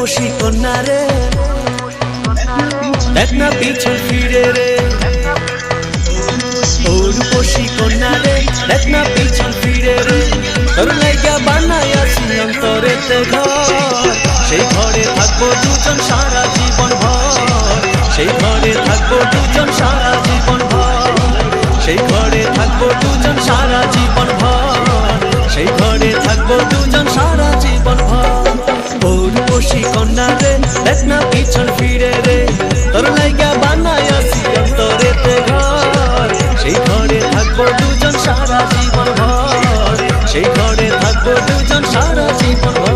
রূপসী কন্যা রে, দেখ না পিছন ফিরে রে। ও রূপসী কন্যা রে, দেখ না পিছন ফিরে রে। তোর লাইগা বানাইয়াছি অন্তরেতে ঘর, সেই ঘরে থাকবো দুজন সারা জীবন ভর। সেই ঘরে থাকবো দুজন সারা জীবন ভর। সেই ঘরে থাকবো দুজন সারা জীবন ভর। সেই ঘরে থাকবো দুজন সারা জীবন ভর। ও রূপসী কন্যা রে, দেখ না পিছন ফিরে রে। তোর লাইগা বানাইয়াছি অন্তরেতে ঘর, সেই ঘরে থাকবো দুজন সারা জীবন ভর। সেই ঘরে থাকবো দুজন সারা জীবন ভর।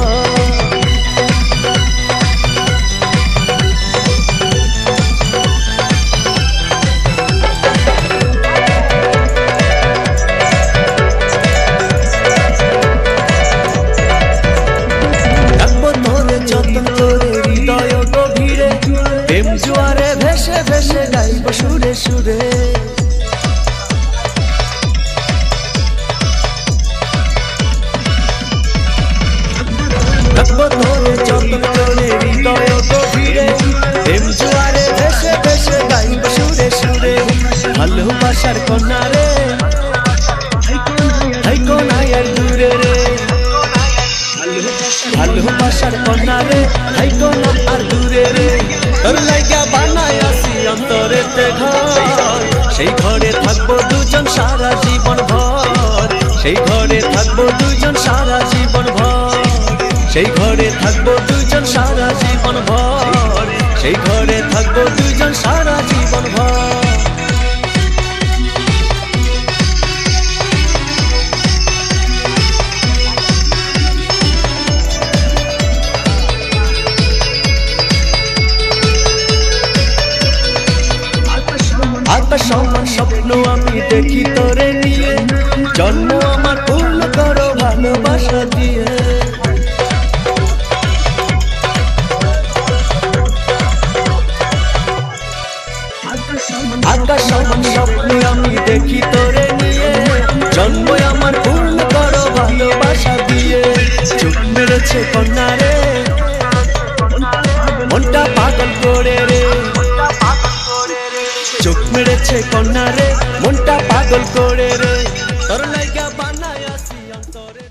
যতন করে হৃদয় গভীরে, প্রেম জোয়ারে ভেসে ভেসে গাইব সুরে সুরে। রাখবো তোরে যতন করে হৃদয় গভীরে, প্রেম জোয়ারে ভেসে ভেসে গাইব সুরে সুরে। ভালোবাসার কন্যা রে, থাইকো না আর দূরে রে। ভালোবাসার কন্যা রে, থাইকো না আর দূরে রে। তোর লাইগা বানাইয়াছি অন্তরেতে ঘর, সেই ঘরে থাকবো দুজন সারা জীবন ভর। সেই ঘরে থাকবো দুজন সারা জীবন ভর। সেই ঘরে থাকবো দুজন সারা জীবন ভর। সেই ঘরে থাকবো দুজন সারা জীবন ভর। আকাশ সমান স্বপ্ন আমি দেখি তোরে নিয়ে, জন্ম আমার পূর্ণ করো ভালোবাসা দিয়ে। আকাশ সমান স্বপ্ন আমি দেখি তোরে নিয়ে, জন্ম আমার পূর্ণ করো ভালোবাসা দিয়ে। চোখ মেরেছে কন্যা রে, মনটা পাগল করে রে। চোখ মেরেছে কন্যা রে, মনটা পাগল করে রে। তোর লাইগা বানাইয়াছি অন্তরে।